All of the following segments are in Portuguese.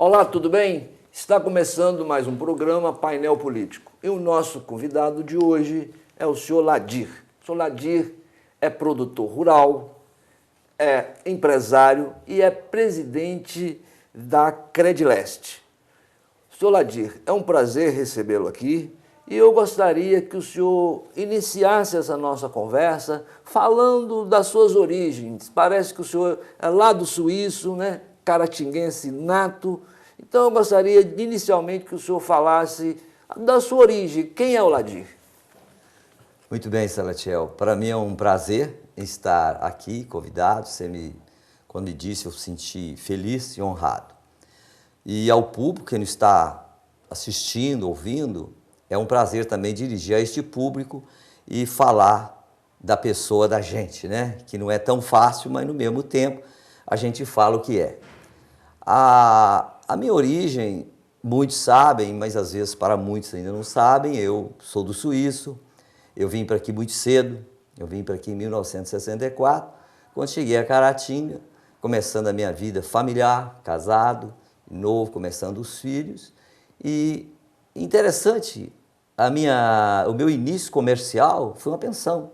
Olá, tudo bem? Está começando mais um programa Painel Político. E o nosso convidado de hoje é o senhor Ladir. O senhor Ladir é produtor rural, é empresário e é presidente da Credleste. Senhor Ladir, é um prazer recebê-lo aqui e eu gostaria que o senhor iniciasse essa nossa conversa falando das suas origens. Parece que o senhor é lá do Suíço, né? Caratinguense nato. Então eu gostaria inicialmente que o senhor falasse da sua origem. Quem é o Ladir? Muito bem, Salatiel. Para mim é um prazer estar aqui, convidado. Quando me disse, eu senti feliz e honrado. E ao público que nos está assistindo, ouvindo, é um prazer também dirigir a este público e falar da pessoa da gente, né? Que não é tão fácil, mas no mesmo tempo a gente fala o que é. A minha origem, muitos sabem, mas às vezes para muitos ainda não sabem, eu sou do Suíço, eu vim para aqui muito cedo, eu vim para aqui em 1964, quando cheguei a Caratinga, começando a minha vida familiar, casado, novo, começando os filhos. E interessante, o meu início comercial foi uma pensão.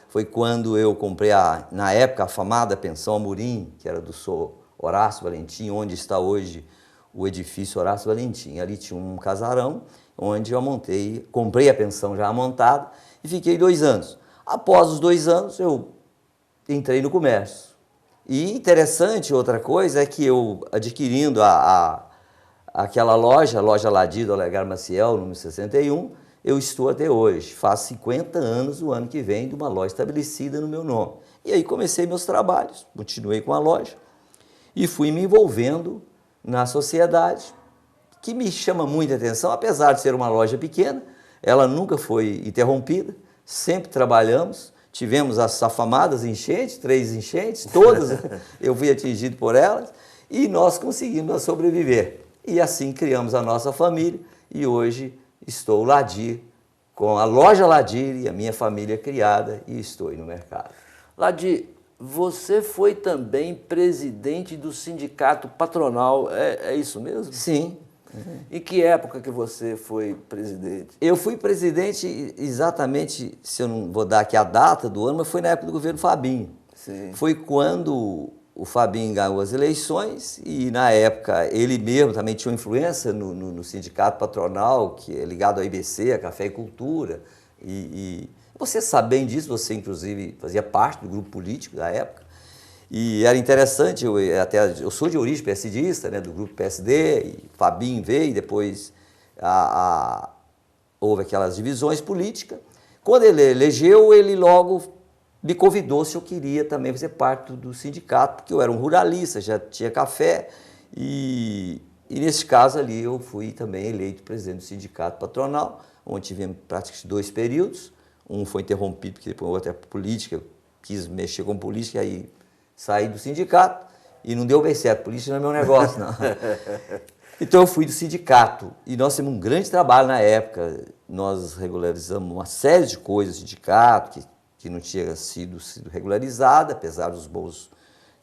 Foi quando eu comprei, na época, a afamada pensão Amorim, que era do senhor Horácio Valentim, onde está hoje o edifício Horácio Valentim. Ali tinha um casarão, onde eu comprei a pensão já montada e fiquei 2 anos. Após os 2 anos, eu entrei no comércio. E interessante, outra coisa, é que eu, adquirindo aquela loja Ladir do Olegário Maciel, número 61, eu estou até hoje. Faz 50 anos, o ano que vem, de uma loja estabelecida no meu nome. E aí comecei meus trabalhos, continuei com a loja e fui me envolvendo na sociedade, que me chama muita atenção, apesar de ser uma loja pequena, ela nunca foi interrompida, sempre trabalhamos. Tivemos as afamadas enchentes, 3 enchentes, todas eu fui atingido por elas, e nós conseguimos sobreviver. E assim criamos a nossa família, e hoje estou Ladir, com a loja Ladir e a minha família criada, e estou aí no mercado. Ladir, você foi também presidente do sindicato patronal, é isso mesmo? Sim. Em que época que você foi presidente? Eu fui presidente exatamente, se eu não vou dar aqui a data do ano, mas foi na época do governo Fabinho. Sim. Foi quando o Fabinho ganhou as eleições e, na época, ele mesmo também tinha uma influência no sindicato patronal, que é ligado à IBC, a Café e Cultura. E você sabe bem disso, você, inclusive, fazia parte do grupo político da época. E era interessante, eu sou de origem PSDista, né, do grupo PSD, e Fabinho veio, depois houve aquelas divisões políticas. Quando ele elegeu, ele logo me convidou se eu queria também fazer parte do sindicato, porque eu era um ruralista, já tinha café, e nesse caso ali eu fui também eleito presidente do sindicato patronal, onde tivemos praticamente 2 períodos, um foi interrompido porque depois outra política, quis mexer com política, e aí saí do sindicato e não deu bem certo, política não é meu negócio, não. Então eu fui do sindicato e nós temos um grande trabalho na época, nós regularizamos uma série de coisas do sindicato que não tinha sido regularizada, apesar dos bons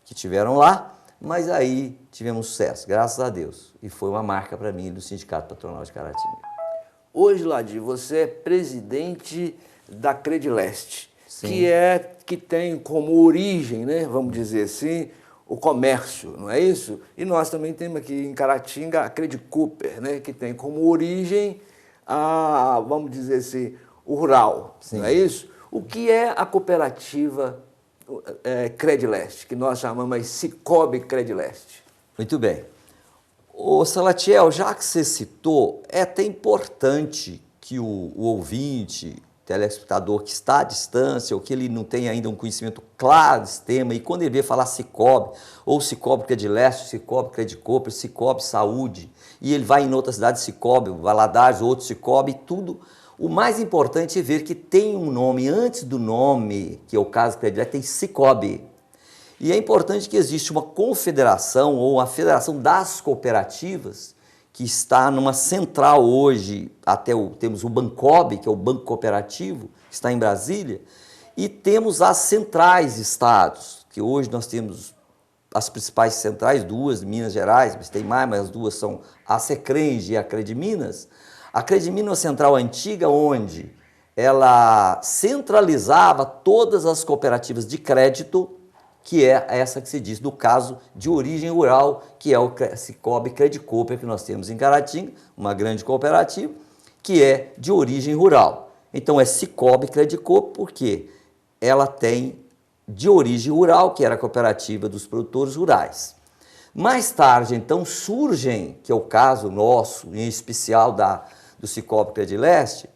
que tiveram lá, mas aí tivemos sucesso, graças a Deus, e foi uma marca para mim do Sindicato Patronal de Caratinga. Hoje, Ladir, você é presidente da Credleste, que tem como origem, né, vamos dizer assim, o comércio, não é isso? E nós também temos aqui em Caratinga a Credicooper, né, que tem como origem vamos dizer assim, o rural, Sim. Não é isso? O que é a cooperativa Credleste, que nós chamamos de Cicobi Credleste? Muito bem. Ô Salatiel, já que você citou, é até importante que o ouvinte, telespectador que está à distância ou que ele não tem ainda um conhecimento claro desse tema, e quando ele vê falar Cicobi, ou Cicobi Credleste, Cicobi Credicooper, Cicobi Saúde, e ele vai em outra cidade, Cicobi, Valadares, outro Cicobi, tudo, o mais importante é ver que tem um nome, antes do nome, que é o caso Credleste, tem Cicobi. E é importante que existe uma confederação ou a federação das cooperativas que está numa central hoje, temos o Bancob, que é o Banco Cooperativo, que está em Brasília, e temos as centrais estados, que hoje nós temos as principais centrais, duas, Minas Gerais, mas tem mais, mas as duas são a Secrenge e a Crediminas. A Crediminas é uma central antiga onde ela centralizava todas as cooperativas de crédito, que é essa que se diz, no caso de origem rural, que é o Cicobi Credicoper que nós temos em Caratinga, uma grande cooperativa, que é de origem rural. Então é Cicobi Credicoper porque ela tem de origem rural, que era a cooperativa dos produtores rurais. Mais tarde, então, surgem, que é o caso nosso, em especial do Cicobi Credileste,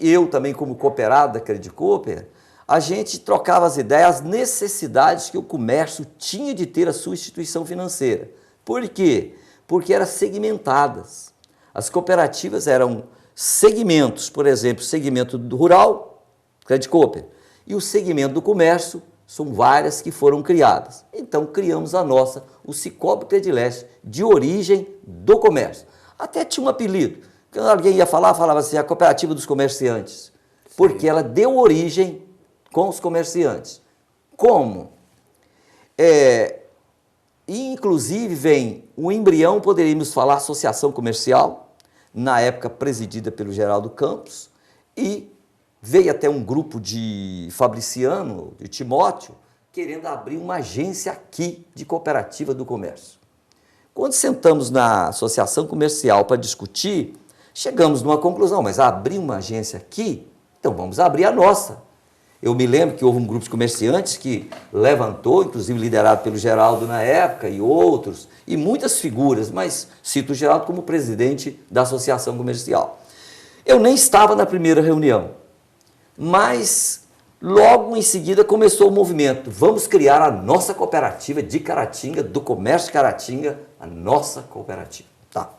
eu também como cooperado da Credicoper, a gente trocava as ideias, as necessidades que o comércio tinha de ter a sua instituição financeira. Por quê? Porque eram segmentadas. As cooperativas eram segmentos, por exemplo, segmento do rural, Credicoper, e o segmento do comércio, são várias que foram criadas. Então criamos a nossa, o Cicobi Credileste, de origem do comércio. Até tinha um apelido. Quando alguém ia falar, falava assim, a cooperativa dos comerciantes, porque ela deu origem com os comerciantes. Como? Inclusive vem o embrião, poderíamos falar, associação comercial, na época presidida pelo Geraldo Campos, e veio até um grupo de Fabriciano, de Timóteo, querendo abrir uma agência aqui de cooperativa do comércio. Quando sentamos na associação comercial para discutir, chegamos numa conclusão, mas abrir uma agência aqui, então vamos abrir a nossa. Eu me lembro que houve um grupo de comerciantes que levantou, inclusive liderado pelo Geraldo na época e outros, e muitas figuras, mas cito o Geraldo como presidente da associação comercial. Eu nem estava na primeira reunião, mas logo em seguida começou o movimento. Vamos criar a nossa cooperativa de Caratinga, do comércio de Caratinga, a nossa cooperativa. Tá.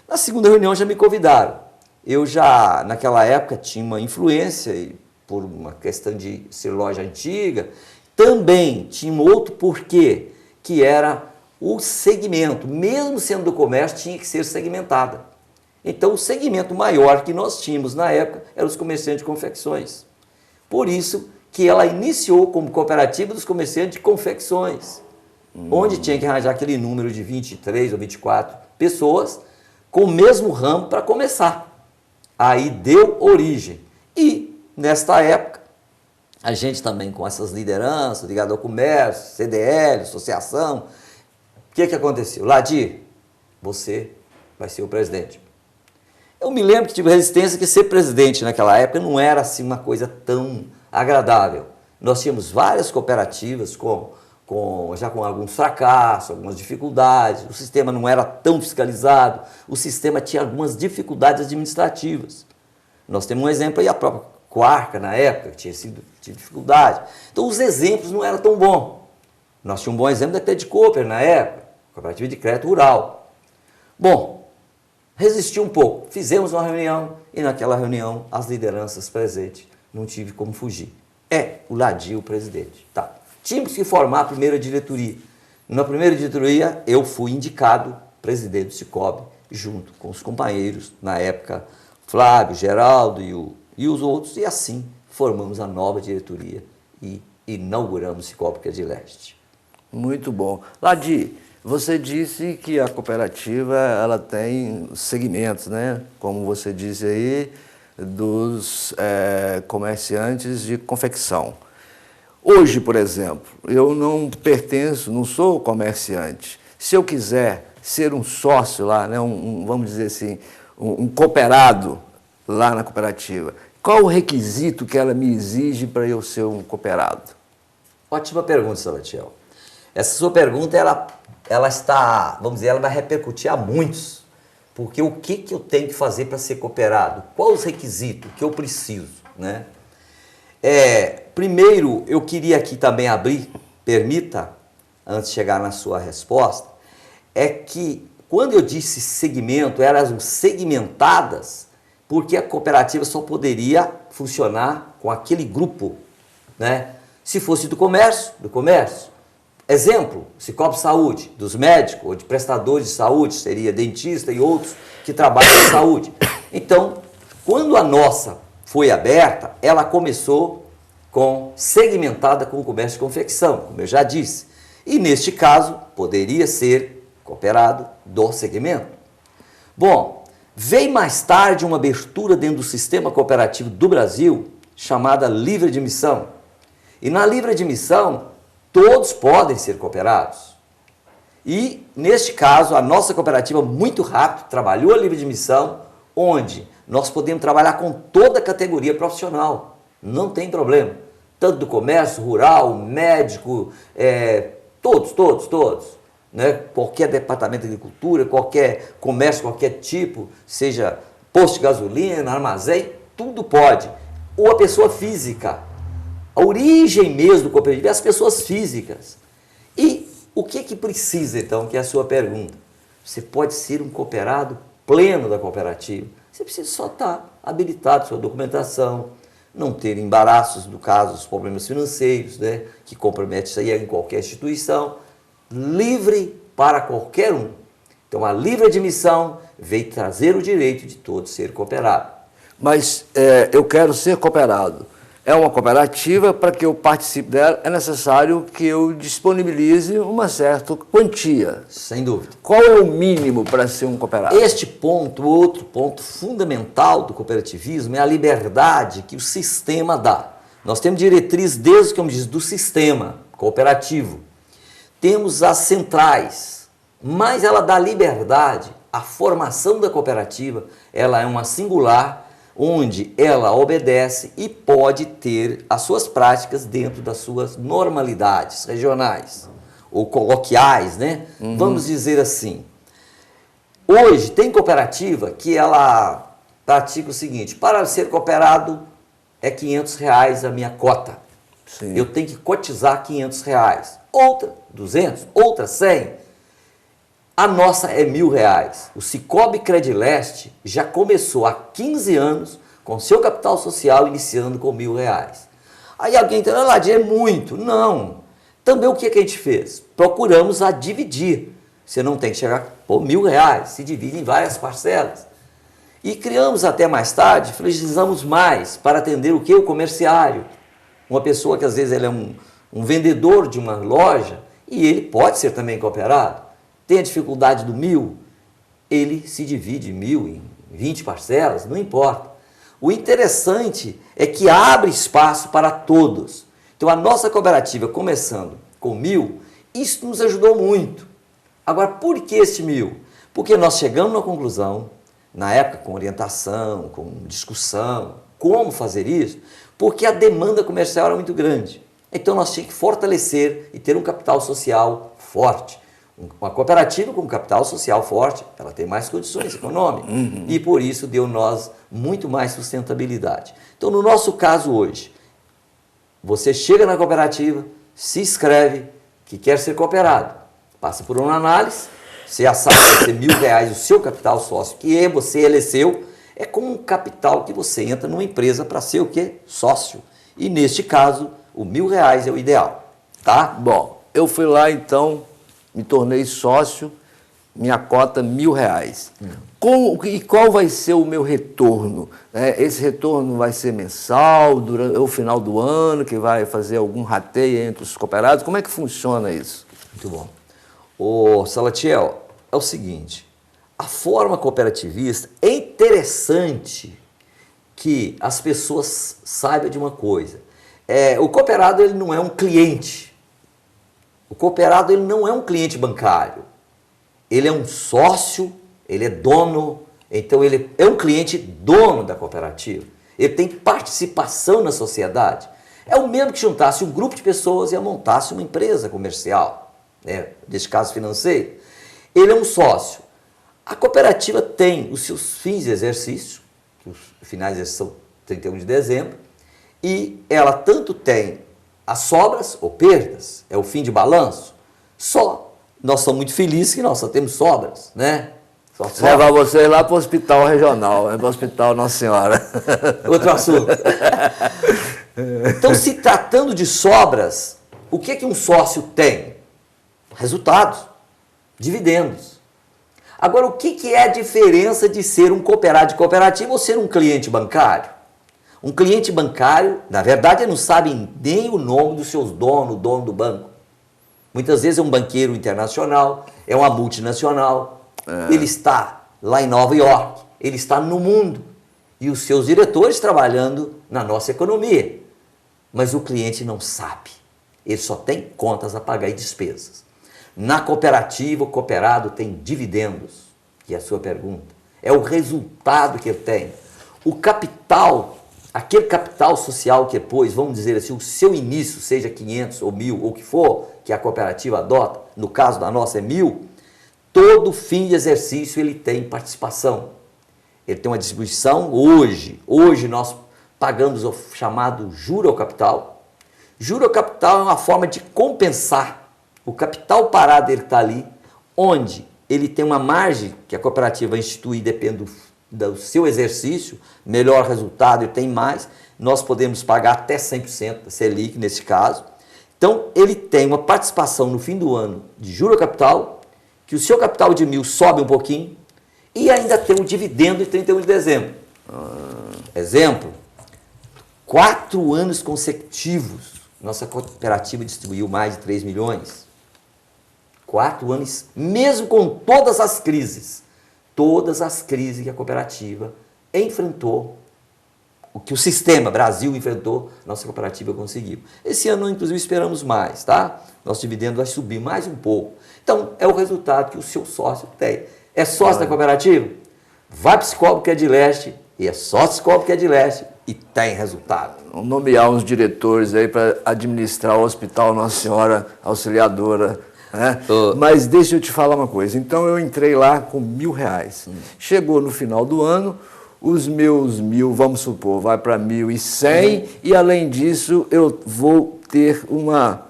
Na segunda reunião já me convidaram. Eu já, naquela época, tinha uma influência e por uma questão de ser loja antiga, também tinha um outro porquê, que era o segmento, mesmo sendo do comércio, tinha que ser segmentada. Então, o segmento maior que nós tínhamos na época eram os comerciantes de confecções. Por isso que ela iniciou como cooperativa dos comerciantes de confecções, onde tinha que arranjar aquele número de 23 ou 24 pessoas com o mesmo ramo para começar. Aí deu origem. E nesta época, a gente também com essas lideranças ligadas ao comércio, CDL, associação, o que aconteceu? Ladir, você vai ser o presidente. Eu me lembro que tive resistência que ser presidente naquela época não era assim uma coisa tão agradável. Nós tínhamos várias cooperativas já com alguns fracassos, algumas dificuldades, o sistema não era tão fiscalizado, o sistema tinha algumas dificuldades administrativas. Nós temos um exemplo aí, a própria Coarca, na época, que tinha dificuldade. Então, os exemplos não eram tão bons. Nós tínhamos um bom exemplo da Credicoper, na época, cooperativa de crédito rural. Bom, resistiu um pouco. Fizemos uma reunião e, naquela reunião, as lideranças presentes, não tive como fugir. O Ladir, o presidente. Tá. Tínhamos que formar a primeira diretoria. Na primeira diretoria, eu fui indicado presidente do Cicobi, junto com os companheiros, na época, Flávio, Geraldo e os outros, e assim formamos a nova diretoria e inauguramos o Cicobi Credileste. Muito bom. Ladir, você disse que a cooperativa ela tem segmentos, né? Como você disse aí, dos comerciantes de confecção. Hoje, por exemplo, eu não pertenço, não sou comerciante. Se eu quiser ser um sócio lá, né? Vamos dizer assim, um cooperado lá na cooperativa, qual o requisito que ela me exige para eu ser um cooperado? Ótima pergunta, Salatiel. Essa sua pergunta, ela está, vamos dizer, ela vai repercutir a muitos. Porque o que eu tenho que fazer para ser cooperado? Quais os requisitos que eu preciso, né? Primeiro, eu queria aqui também abrir, permita, antes de chegar na sua resposta, que quando eu disse segmento, eram segmentadas, porque a cooperativa só poderia funcionar com aquele grupo, né? Se fosse do comércio, do comércio. Exemplo, Cicobi Saúde, dos médicos ou de prestadores de saúde, seria dentista e outros que trabalham com saúde. Então, quando a nossa foi aberta, ela começou segmentada com o comércio de confecção, como eu já disse. E neste caso, poderia ser cooperado do segmento. Bom, veio mais tarde uma abertura dentro do sistema cooperativo do Brasil, chamada livre admissão. E na livre admissão, todos podem ser cooperados. E, neste caso, a nossa cooperativa, muito rápido, trabalhou a livre admissão, onde nós podemos trabalhar com toda a categoria profissional. Não tem problema. Tanto do comércio, rural, médico, todos. Né? Qualquer departamento de agricultura, qualquer comércio, qualquer tipo, seja posto de gasolina, armazém, tudo pode. Ou a pessoa física. A origem mesmo do cooperativo é as pessoas físicas. E o que precisa, então, que é a sua pergunta? Você pode ser um cooperado pleno da cooperativa. Você precisa só estar habilitado, sua documentação, não ter embaraços, no caso, os problemas financeiros, né, que compromete isso aí em qualquer instituição, livre para qualquer um. Então, a livre admissão veio trazer o direito de todos ser cooperado. Mas eu quero ser cooperado. É uma cooperativa, para que eu participe dela, é necessário que eu disponibilize uma certa quantia. Sem dúvida. Qual é o mínimo para ser um cooperado? Este ponto, outro ponto fundamental do cooperativismo é a liberdade que o sistema dá. Nós temos diretriz desde, como diz, do sistema cooperativo. Temos as centrais, mas ela dá liberdade. A formação da cooperativa, ela é uma singular, onde ela obedece e pode ter as suas práticas dentro das suas normalidades regionais ou coloquiais, né? Vamos dizer assim. Hoje tem cooperativa que ela pratica o seguinte: para ser cooperado é R$500 a minha cota. Sim. Eu tenho que cotizar R$500. Outra 200, outra 100. A nossa é R$1.000. O Cicobi Credileste já começou há 15 anos com seu capital social iniciando com R$1.000. Aí alguém está, Ladir, é muito. Não. Também o que a gente fez? Procuramos a dividir. Você não tem que chegar por R$1.000, se divide em várias parcelas. E criamos até mais tarde, flexibilizamos mais para atender o que? O comerciário. Uma pessoa que às vezes ele é um vendedor de uma loja e ele pode ser também cooperado. Tem a dificuldade do 1.000, ele se divide 1.000 em 20 parcelas, não importa. O interessante é que abre espaço para todos. Então a nossa cooperativa, começando com 1.000, isso nos ajudou muito. Agora, por que este 1.000? Porque nós chegamos na conclusão, na época com orientação, com discussão, como fazer isso, porque a demanda comercial era muito grande. Então nós tínhamos que fortalecer e ter um capital social forte. Uma cooperativa com capital social forte, ela tem mais condições econômicas e por isso deu nós muito mais sustentabilidade. Então, no nosso caso hoje, você chega na cooperativa, se inscreve que quer ser cooperado, passa por uma análise, você sabe que vai ser R$1.000 o seu capital sócio, que você elegeu, é como um capital que você entra numa empresa para ser o quê? Sócio. E neste caso, o R$1.000 é o ideal, tá? Bom, eu fui lá então, me tornei sócio, minha cota R$1.000. E qual vai ser o meu retorno? Esse retorno vai ser mensal, durante o final do ano, que vai fazer algum rateio entre os cooperados? Como é que funciona isso? Muito bom. Ô, Salatiel, é o seguinte, a forma cooperativista é interessante que as pessoas saibam de uma coisa. O cooperado ele não é um cliente. O cooperado ele não é um cliente bancário, ele é um sócio, ele é dono, então ele é um cliente dono da cooperativa, ele tem participação na sociedade. É o mesmo que juntasse um grupo de pessoas e montasse uma empresa comercial, né, neste caso financeiro. Ele é um sócio. A cooperativa tem os seus fins de exercício, os finais de exercício são 31 de dezembro, e ela tanto tem as sobras ou perdas, é o fim de balanço. Só nós somos muito felizes que nós só temos sobras, né? Só levar vocês lá para o hospital regional, para o hospital Nossa Senhora. Outro assunto. Então, se tratando de sobras, o que um sócio tem? Resultados, dividendos. Agora, o que é a diferença de ser um cooperado de cooperativa ou ser um cliente bancário? Um cliente bancário, na verdade, ele não sabe nem o nome dos seus donos, o dono do banco. Muitas vezes é um banqueiro internacional, é uma multinacional, ele está lá em Nova York, ele está no mundo, e os seus diretores trabalhando na nossa economia. Mas o cliente não sabe, ele só tem contas a pagar e despesas. Na cooperativa, o cooperado tem dividendos, que é a sua pergunta. É o resultado que ele tem. O capital, aquele capital social que depois, vamos dizer assim, o seu início, seja 500 ou 1.000 ou o que for, que a cooperativa adota, no caso da nossa é 1.000, todo fim de exercício ele tem participação. Ele tem uma distribuição hoje. Hoje nós pagamos o chamado juro ao capital. Juro ao capital é uma forma de compensar o capital parado, ele está ali, onde ele tem uma margem que a cooperativa vai instituir, depende do seu exercício, melhor resultado ele tem mais, nós podemos pagar até 100% da Selic nesse caso. Então, ele tem uma participação no fim do ano de juro ao capital, que o seu capital de 1.000 sobe um pouquinho, e ainda tem um dividendo de 31 de dezembro. Exemplo, 4 anos consecutivos, nossa cooperativa distribuiu mais de 3 milhões. 4 anos, mesmo com todas as crises que a cooperativa enfrentou, o que o sistema Brasil enfrentou, nossa cooperativa conseguiu. Esse ano, inclusive, esperamos mais, tá? Nosso dividendo vai subir mais um pouco. Então, é o resultado que o seu sócio tem. É sócio da cooperativa? Vai para o Cicobi, que é de Leste, e é sócio do Cicobi, que é de Leste, e tem resultado. Vamos nomear uns diretores aí para administrar o Hospital Nossa Senhora Auxiliadora. Mas deixa eu te falar uma coisa. Então eu entrei lá com R$1.000. Chegou no final do ano, os meus 1.000, vamos supor, vai para 1.100 e além disso eu vou ter uma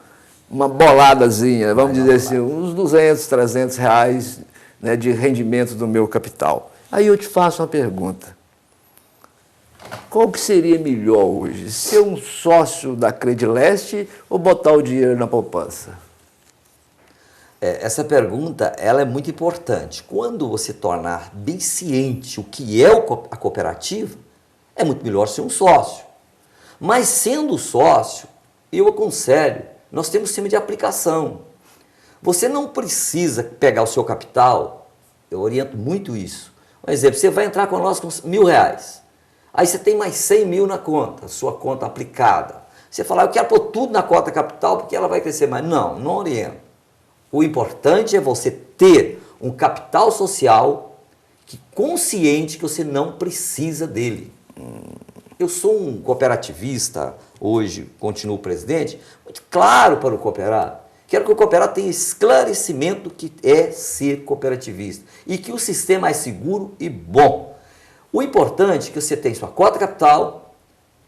boladazinha, vamos dizer assim, uns 200, 300 reais, né, de rendimento do meu capital. Aí eu te faço uma pergunta. Qual que seria melhor hoje? Ser um sócio da Credileste ou botar o dinheiro na poupança? Essa pergunta ela é muito importante. Quando você tornar bem ciente o que é a cooperativa, é muito melhor ser um sócio. Mas sendo sócio, eu aconselho, nós temos sistema de aplicação. Você não precisa pegar o seu capital, eu oriento muito isso. Por exemplo, você vai entrar conosco com R$1.000. Aí você tem mais 100.000 na conta, sua conta aplicada. Você fala, eu quero pôr tudo na cota capital porque ela vai crescer mais. Não, não oriento. O importante é você ter um capital social consciente que você não precisa dele. Eu sou um cooperativista, hoje continuo presidente, muito claro para o cooperado. Quero que o cooperado tenha esclarecimento do que é ser cooperativista e que o sistema é seguro e bom. O importante é que você tenha sua cota capital,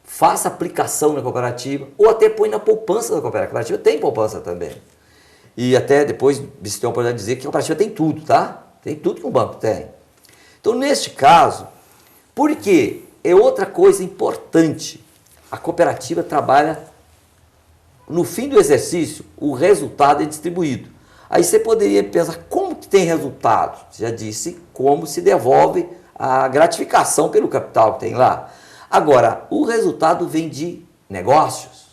faça aplicação na cooperativa ou até põe na poupança da cooperativa. A cooperativa tem poupança também. E até depois você tem a oportunidade de dizer que a cooperativa tem tudo, tá? Tem tudo que um banco tem. Então, neste caso, por quê? É outra coisa importante. A cooperativa trabalha, no fim do exercício, o resultado é distribuído. Aí você poderia pensar, como que tem resultado? Já disse como se devolve a gratificação pelo capital que tem lá. Agora, o resultado vem de negócios.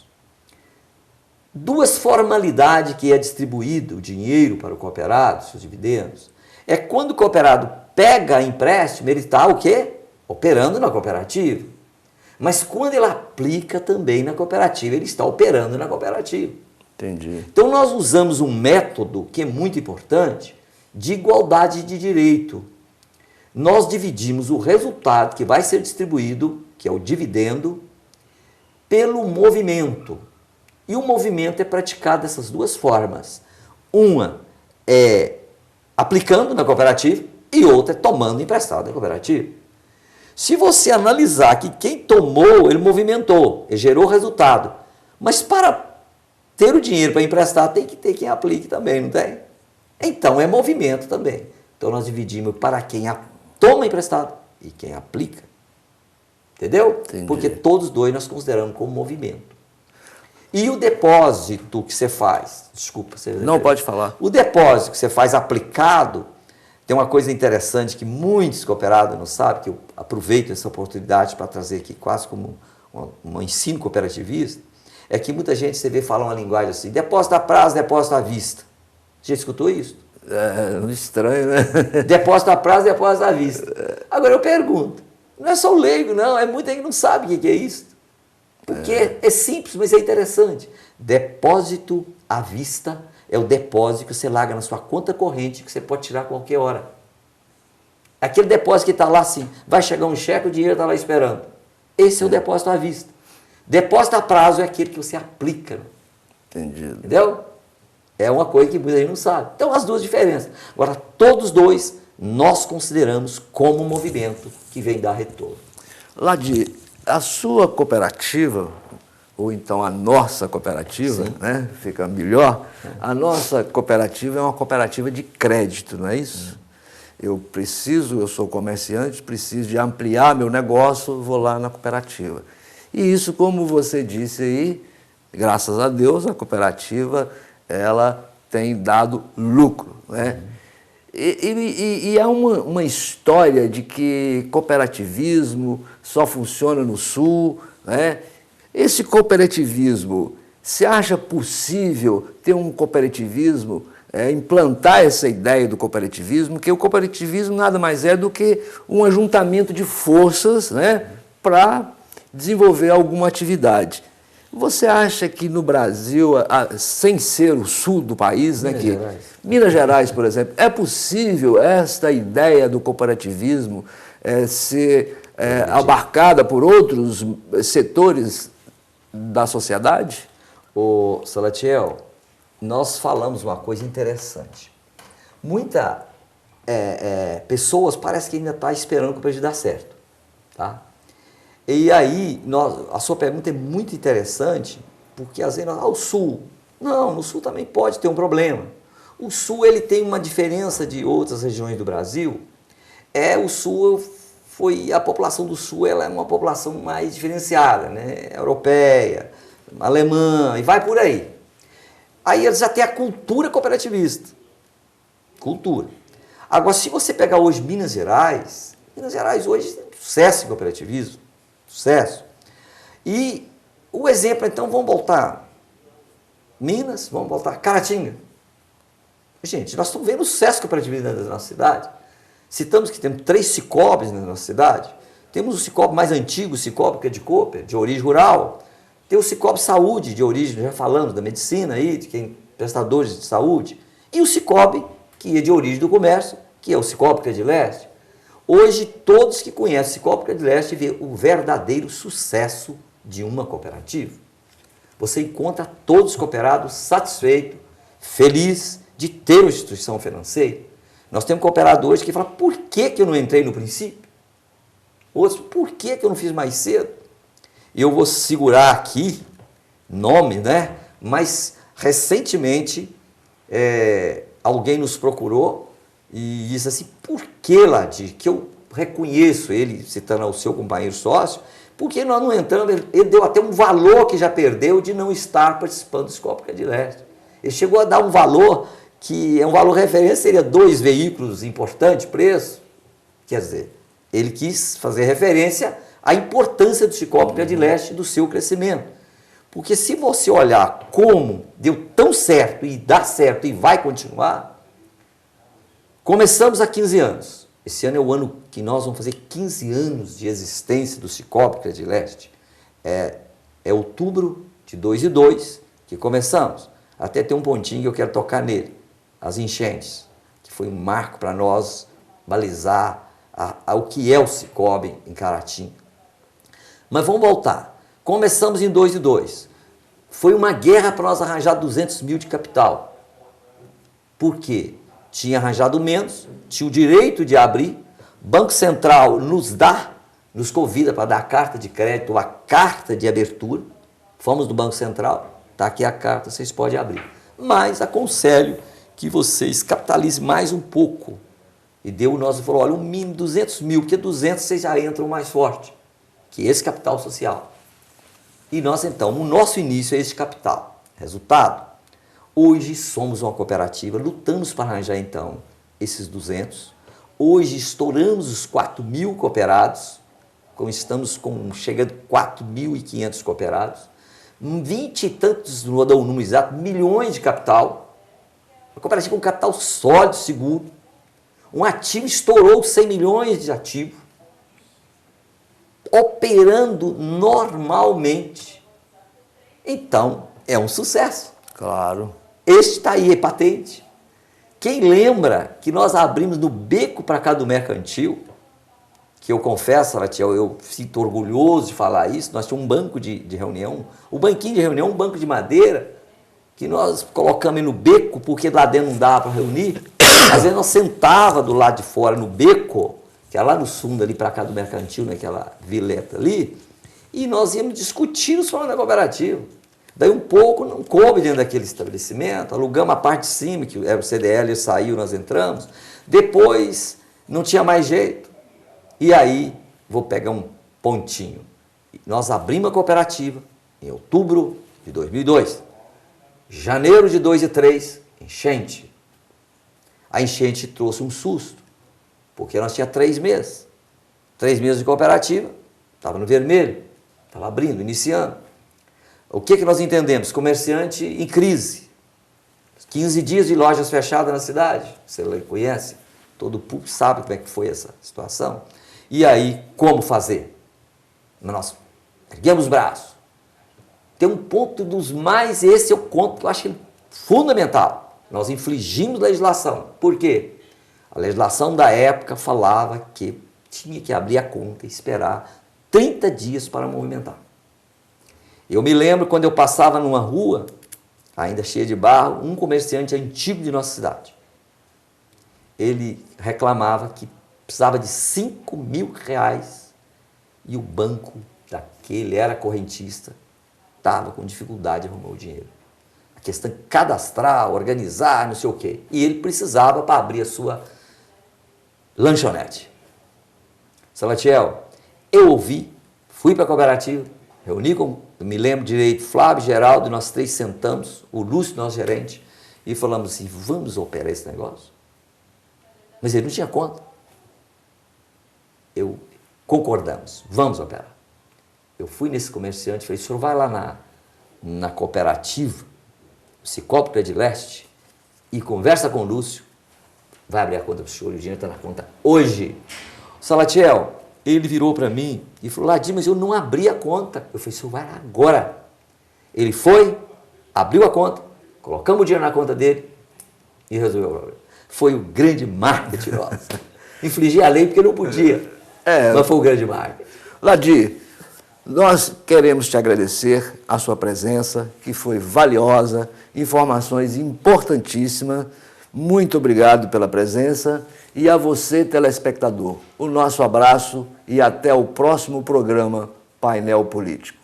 2 formalidades que é distribuído o dinheiro para o cooperado, seus dividendos, é quando o cooperado pega empréstimo, ele está o quê? Operando na cooperativa. Mas quando ele aplica também na cooperativa, ele está operando na cooperativa. Entendi. Então nós usamos um método que é muito importante de igualdade de direito. Nós dividimos o resultado que vai ser distribuído, que é o dividendo, pelo movimento. E o movimento é praticado dessas 2 formas. Uma é aplicando na cooperativa e outra é tomando emprestado na cooperativa. Se você analisar que quem tomou, ele movimentou, ele gerou resultado. Mas para ter o dinheiro para emprestar, tem que ter quem aplique também, não tem? Então é movimento também. Então nós dividimos para quem toma emprestado e quem aplica. Entendeu? Entendi. Porque todos 2 nós consideramos como movimento. E o depósito que você faz, desculpa. Não, pode falar. O depósito que você faz aplicado, tem uma coisa interessante que muitos cooperados não sabem, que eu aproveito essa oportunidade para trazer aqui quase como um ensino cooperativista, É que muita gente, você vê, fala uma linguagem assim, depósito a prazo, depósito à vista. Já escutou isso? É estranho, né? Depósito a prazo, depósito à vista. Agora eu pergunto, não é só o leigo, não, é muita gente que não sabe o que é isso. Porque é simples, mas é interessante. Depósito à vista é o depósito que você larga na sua conta corrente, que você pode tirar a qualquer hora. Aquele depósito que está lá assim, vai chegar um cheque, o dinheiro está lá esperando. Esse é o depósito à vista. Depósito a prazo é aquele que você aplica. Entendido. Entendeu? É uma coisa que muita gente não sabe. Então, as duas diferenças. Agora, todos dois, nós consideramos como um movimento que vem dar retorno. Ladir, a sua cooperativa, ou então a nossa cooperativa, né? Fica melhor, a nossa cooperativa é uma cooperativa de crédito, não é isso? Eu sou comerciante, preciso de ampliar meu negócio, vou lá na cooperativa. E isso, como você disse aí, graças a Deus, a cooperativa, ela tem dado lucro, né? E há uma história de que cooperativismo só funciona no Sul, né? Esse cooperativismo, você acha possível ter um cooperativismo, implantar essa ideia do cooperativismo, que o cooperativismo nada mais é do que um ajuntamento de forças, né, para desenvolver alguma atividade. Você acha que no Brasil, sem ser o sul do país, Minas Gerais, por exemplo, é possível esta ideia do cooperativismo ser abarcada por outros setores da sociedade? Ô, Salatiel, nós falamos uma coisa interessante. Muitas pessoas parece que ainda estão esperando que o cooperativismo dar certo. Tá? E aí, a sua pergunta é muito interessante, porque às vezes, o Sul. Não, no Sul também pode ter um problema. O Sul ele tem uma diferença de outras regiões do Brasil. O Sul a população do Sul ela é uma população mais diferenciada, né? Europeia, alemã, e vai por aí. Aí eles já têm a cultura cooperativista. Cultura. Agora, se você pegar hoje Minas Gerais hoje tem sucesso em cooperativismo. Sucesso. E o exemplo, então, vamos voltar Minas, vamos voltar Caratinga. Gente, nós estamos vendo o sucesso cooperativismo da nossa cidade. Citamos que temos 3 Sicobs na nossa cidade. Temos o Sicob mais antigo, o Sicob que é de origem rural. Tem o Sicob Saúde, de origem, já falamos, da medicina aí, de quem prestadores de saúde. E o Sicob, que é de origem do comércio, que é o Sicob que é de leste. Hoje, todos que conhecem o Sicob de Leste vê o verdadeiro sucesso de uma cooperativa. Você encontra todos os cooperados satisfeitos, felizes de ter uma instituição financeira. Nós temos cooperadores que falam, por que eu não entrei no princípio? Outros, por que eu não fiz mais cedo? Eu vou segurar aqui nome, né? Mas recentemente alguém nos procurou e disse assim, por que, Ladir, que eu reconheço ele, citando o seu companheiro sócio, porque nós não entramos, ele deu até um valor que já perdeu de não estar participando do Sicob de Leste. Ele chegou a dar um valor que é um valor referência, seria 2 veículos importantes, preço. Quer dizer, ele quis fazer referência à importância do Sicob de Leste e do seu crescimento. Porque se você olhar como deu tão certo e dá certo e vai continuar, começamos há 15 anos. Esse ano é o ano que nós vamos fazer 15 anos de existência do Sicob de Leste. É outubro de 2002 que começamos. Até tem um pontinho que eu quero tocar nele. As enchentes, que foi um marco para nós balizar o que é o Sicob em Caratinga. Mas vamos voltar. Começamos em 2002. Foi uma guerra para nós arranjar 200 mil de capital. Por quê? Tinha arranjado menos, tinha o direito de abrir, Banco Central nos convida para dar a carta de crédito, a carta de abertura, fomos do Banco Central, está aqui a carta, vocês podem abrir. Mas aconselho que vocês capitalizem mais um pouco. E deu o nosso, falou, olha, um mínimo 200 mil, porque 200 vocês já entram mais forte, que esse capital social. E nós então, o nosso início é esse capital. Resultado? Hoje somos uma cooperativa, lutamos para arranjar então esses 200. Hoje estouramos os 4.000 cooperados, chegando a 4.500 cooperados. 20 e tantos, não vou dar o número exato, milhões de capital. Uma cooperativa com capital sólido, seguro. Um ativo estourou 100 milhões de ativo. Operando normalmente. Então, é um sucesso. Claro. Este está aí, é patente. Quem lembra que nós abrimos no beco para cá do Mercantil, que eu confesso, Salatiel, eu sinto orgulhoso de falar isso, nós tínhamos um banco de reunião, o banquinho de reunião, um banco de madeira, que nós colocamos no beco, porque lá dentro não dava para reunir. Às vezes nós sentava do lado de fora no beco, que é lá no fundo, ali para cá do Mercantil, naquela vileta ali, e nós íamos discutir os planos da cooperativa. Daí um pouco não coube dentro daquele estabelecimento, alugamos a parte de cima, que era o CDL, saiu, nós entramos. Depois não tinha mais jeito. E aí, vou pegar um pontinho. Nós abrimos a cooperativa em outubro de 2002. Janeiro de 2003, enchente. A enchente trouxe um susto, porque nós tínhamos 3 meses. 3 meses de cooperativa, estava no vermelho, estava abrindo, iniciando. O que nós entendemos? Comerciante em crise. 15 dias de lojas fechadas na cidade. Você conhece? Todo o público sabe como é que foi essa situação. E aí, como fazer? Nós erguemos os braços. Tem um ponto dos mais, esse é o ponto que eu acho fundamental. Nós infligimos legislação. Por quê? A legislação da época falava que tinha que abrir a conta e esperar 30 dias para movimentar. Eu me lembro quando eu passava numa rua, ainda cheia de barro, um comerciante antigo de nossa cidade. Ele reclamava que precisava de 5 mil reais e o banco daquele, era correntista, estava com dificuldade de arrumar o dinheiro. A questão de cadastrar, organizar, não sei o quê. E ele precisava para abrir a sua lanchonete. Salatiel, eu ouvi, fui para a cooperativa, reuni com, me lembro direito, Flávio, Geraldo, nós 3 sentamos, o Lúcio, nosso gerente, e falamos assim, vamos operar esse negócio? Mas ele não tinha conta. Concordamos, vamos operar. Eu fui nesse comerciante e falei, o senhor vai lá na cooperativa, Cicobi Credileste, e conversa com o Lúcio, vai abrir a conta para o senhor, o dinheiro está na conta hoje. Salatiel, ele virou para mim e falou, Ladir, mas eu não abri a conta. Eu falei, senhor, vai lá agora. Ele foi, abriu a conta, colocamos o dinheiro na conta dele e resolveu o problema. Foi o grande marketing nosso. Infligir a lei porque não podia, mas foi o grande marketing. Ladir, nós queremos te agradecer a sua presença, que foi valiosa, informações importantíssimas. Muito obrigado pela presença e a você, telespectador. O nosso abraço e até o próximo programa Painel Político.